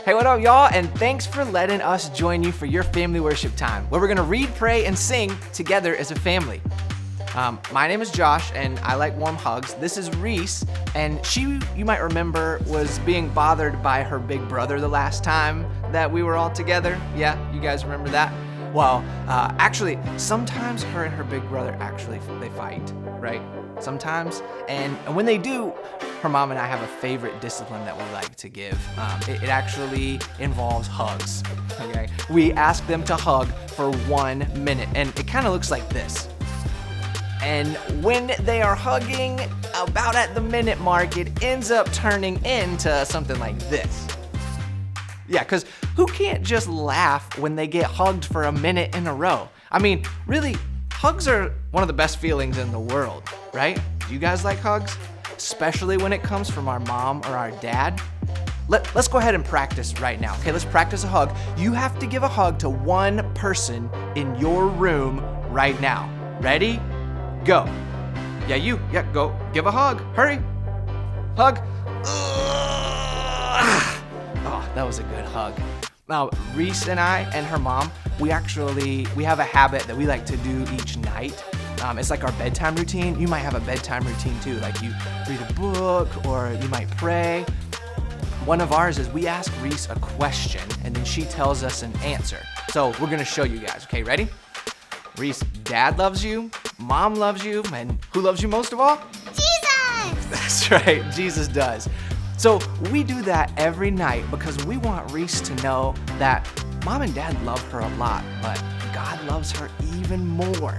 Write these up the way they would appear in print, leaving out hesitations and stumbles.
Hey, what up, y'all? And thanks for letting us join you for your family worship time, where we're gonna read, pray, and sing together as a family. My name is Josh, and I like warm hugs. This is Reese, and she, you might remember, was being bothered by her big brother the last time that we were all together. Yeah, you guys remember that? Well, actually, sometimes her and her big brother they fight, right? Sometimes, and when they do, her mom and I have a favorite discipline that we like to give. It actually involves hugs, okay? We ask them to hug for 1 minute, and it kind of looks like this. And when they are hugging about at the minute mark, it ends up turning into something like this. Yeah, because who can't just laugh when they get hugged for a minute in a row? I mean, really, hugs are one of the best feelings in the world, right? Do you guys like hugs? Especially when it comes from our mom or our dad? Let's go ahead and practice right now, okay? Let's practice a hug. You have to give a hug to one person in your room right now. Ready? Go. Yeah, go. Give a hug. Hurry. Hug. Oh, that was a good hug. Now, Reese and I and her mom, we have a habit that we like to do each night. It's like our bedtime routine. You might have a bedtime routine too, like you read a book or you might pray. One of ours is we ask Reese a question and then she tells us an answer. So we're gonna show you guys, okay, ready? Reese, Dad loves you, Mom loves you, and who loves you most of all? Jesus! That's right, Jesus does. So we do that every night because we want Reese to know that Mom and Dad love her a lot, but God loves her even more.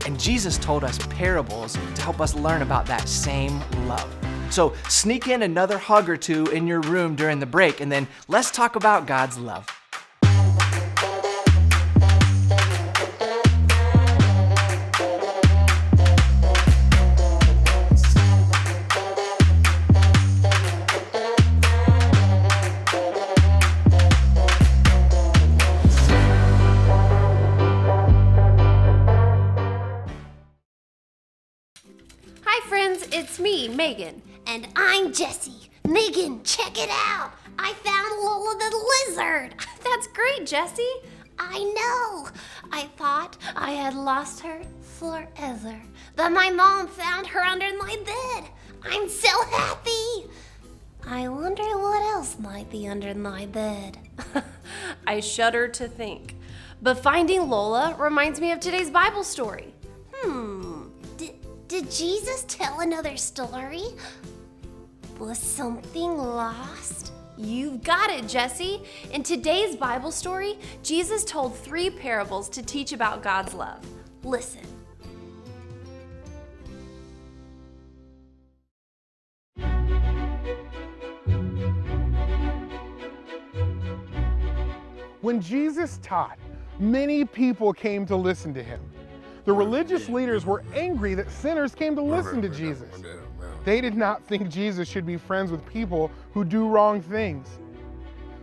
And Jesus told us parables to help us learn about that same love. So sneak in another hug or two in your room during the break, and then let's talk about God's love. Hi friends, it's me, Megan. And I'm Jessie. Megan, check it out. I found Lola the lizard. That's great, Jessie. I know. I thought I had lost her forever, but my mom found her under my bed. I'm so happy. I wonder what else might be under my bed. I shudder to think. But finding Lola reminds me of today's Bible story. Did Jesus tell another story? Was something lost? You've got it, Jessie. In today's Bible story, Jesus told 3 parables to teach about God's love. Listen. When Jesus taught, many people came to listen to him. The religious leaders were angry that sinners came to listen to Jesus. They did not think Jesus should be friends with people who do wrong things.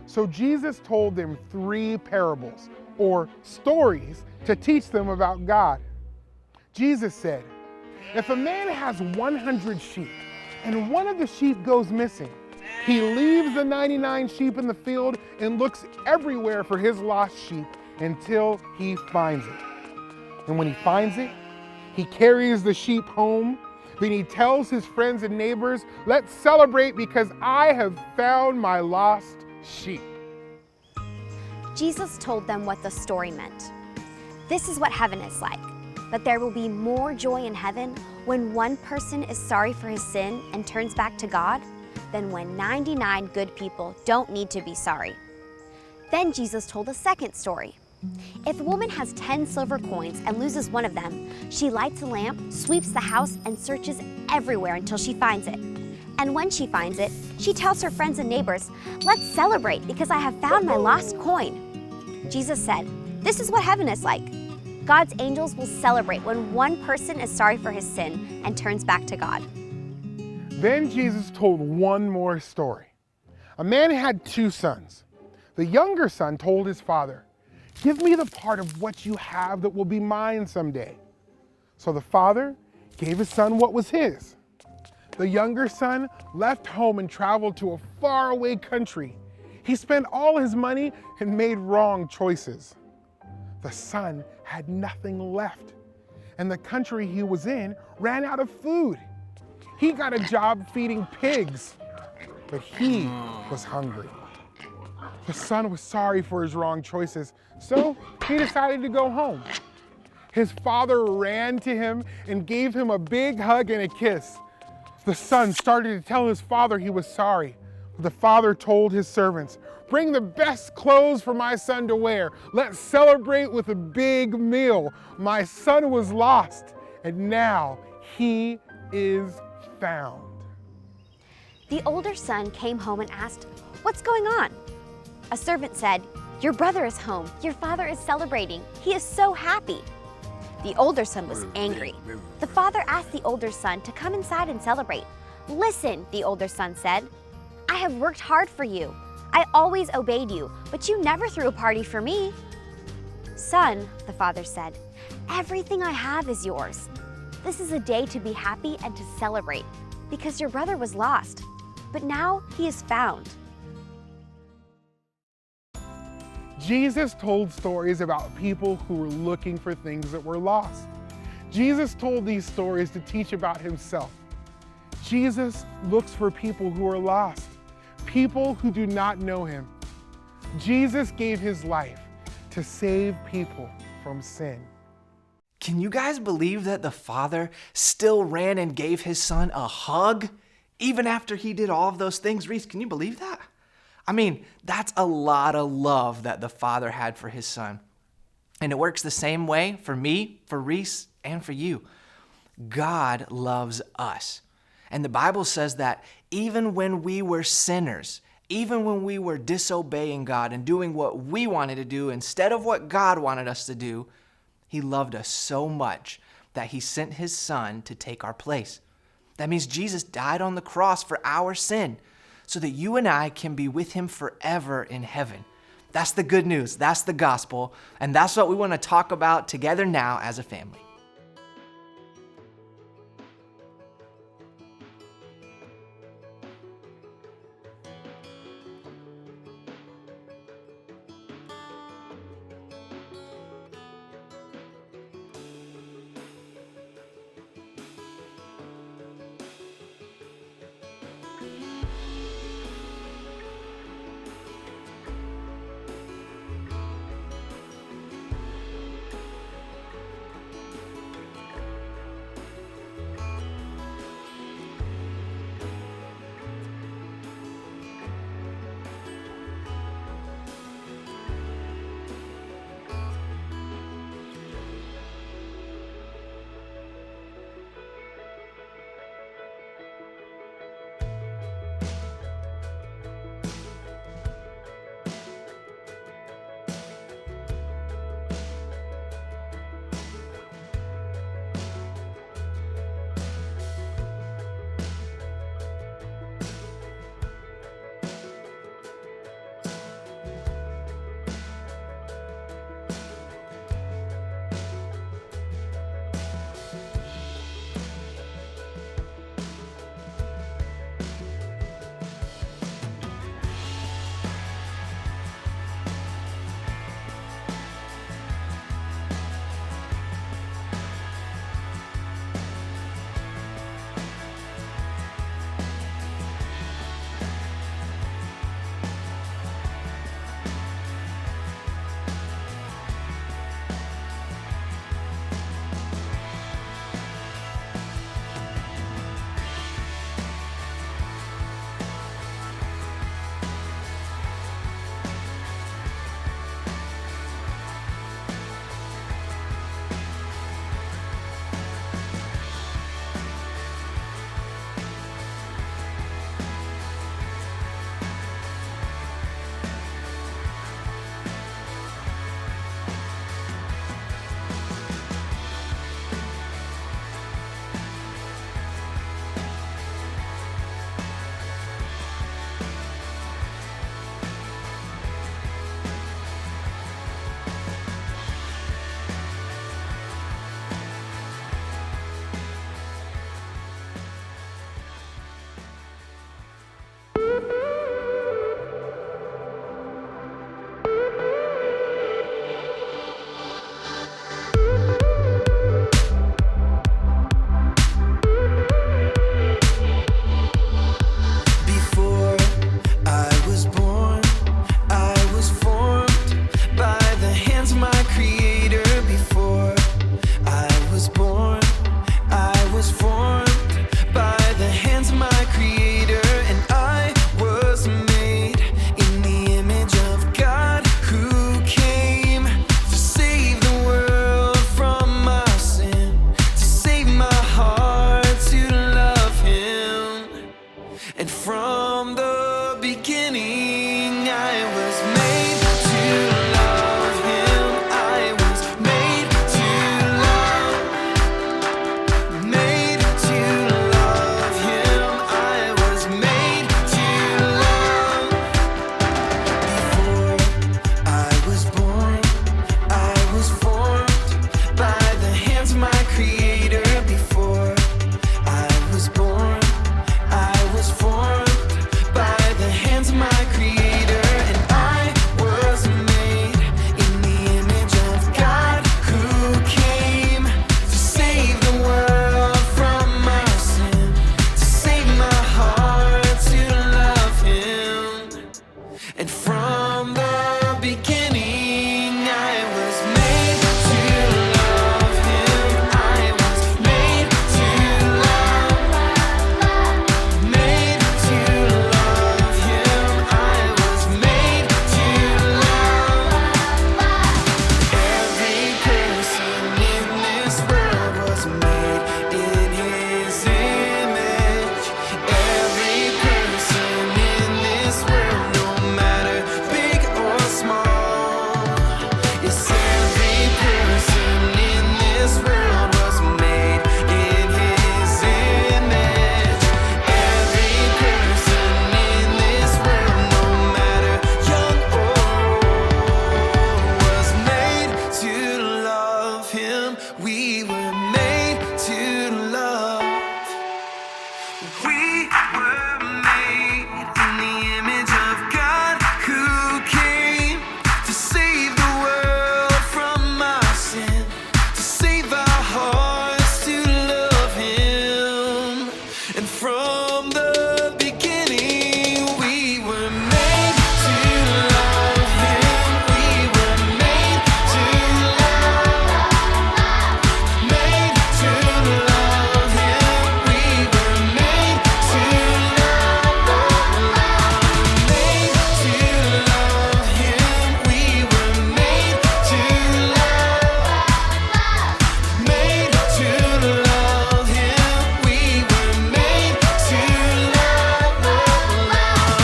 So Jesus told them 3 parables, or stories, to teach them about God. Jesus said, if a man has 100 sheep and one of the sheep goes missing, he leaves the 99 sheep in the field and looks everywhere for his lost sheep until he finds it. And when he finds it, he carries the sheep home. Then he tells his friends and neighbors, let's celebrate because I have found my lost sheep. Jesus told them what the story meant. This is what heaven is like, but there will be more joy in heaven when one person is sorry for his sin and turns back to God than when 99 good people don't need to be sorry. Then Jesus told a second story. If a woman has 10 silver coins and loses one of them, she lights a lamp, sweeps the house, and searches everywhere until she finds it. And when she finds it, she tells her friends and neighbors, let's celebrate because I have found my lost coin. Jesus said, this is what heaven is like. God's angels will celebrate when one person is sorry for his sin and turns back to God. Then Jesus told one more story. A man had 2 sons. The younger son told his father, give me the part of what you have that will be mine someday. So the father gave his son what was his. The younger son left home and traveled to a faraway country. He spent all his money and made wrong choices. The son had nothing left, and the country he was in ran out of food. He got a job feeding pigs, but he was hungry. The son was sorry for his wrong choices, so he decided to go home. His father ran to him and gave him a big hug and a kiss. The son started to tell his father he was sorry. The father told his servants, "Bring the best clothes for my son to wear. Let's celebrate with a big meal. My son was lost, and now he is found." The older son came home and asked, "What's going on?" A servant said, "Your brother is home. Your father is celebrating. He is so happy." The older son was angry. The father asked the older son to come inside and celebrate. "Listen," the older son said, "I have worked hard for you. I always obeyed you, but you never threw a party for me." "Son," the father said, "everything I have is yours. This is a day to be happy and to celebrate, because your brother was lost, but now he is found." Jesus told stories about people who were looking for things that were lost. Jesus told these stories to teach about himself. Jesus looks for people who are lost, people who do not know him. Jesus gave his life to save people from sin. Can you guys believe that the father still ran and gave his son a hug even after he did all of those things? Reese, can you believe that? I mean, that's a lot of love that the father had for his son. And it works the same way for me, for Reese, and for you. God loves us. And the Bible says that even when we were sinners, even when we were disobeying God and doing what we wanted to do instead of what God wanted us to do, he loved us so much that he sent his son to take our place. That means Jesus died on the cross for our sin so that you and I can be with him forever in heaven. That's the good news. That's the gospel. And that's what we want to talk about together now as a family. beginning, I was made to love him. I was made to love, made to love him. I was made to love. Before I was born, I was formed by the hands of my Creator. Before I was born, I was formed by the hands of my Creator, and I was made in the image of God, who came to save the world from my sin, to save my heart to love him. And from the beginning, I was made to love him. I was made to love, made to love him. I was made to love. Every person in this world was made in his image. Every person in this world, no matter big or small. Yes, every person in this world was made in his image. Every person in this world, no matter young or old, was made to love him. We were made to love. We were made in the image of God, who came to save the world from our sin, to save our hearts to love him. And from the beginning, we were made to love him. We were made to love, made to love him. We were made to love, made to love him. We were made to love, made to love him. We were made to love.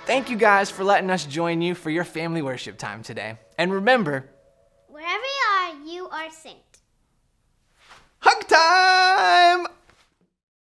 Thank you guys for letting us join you for your family worship time today. And remember, Wherever you are saint. hug time!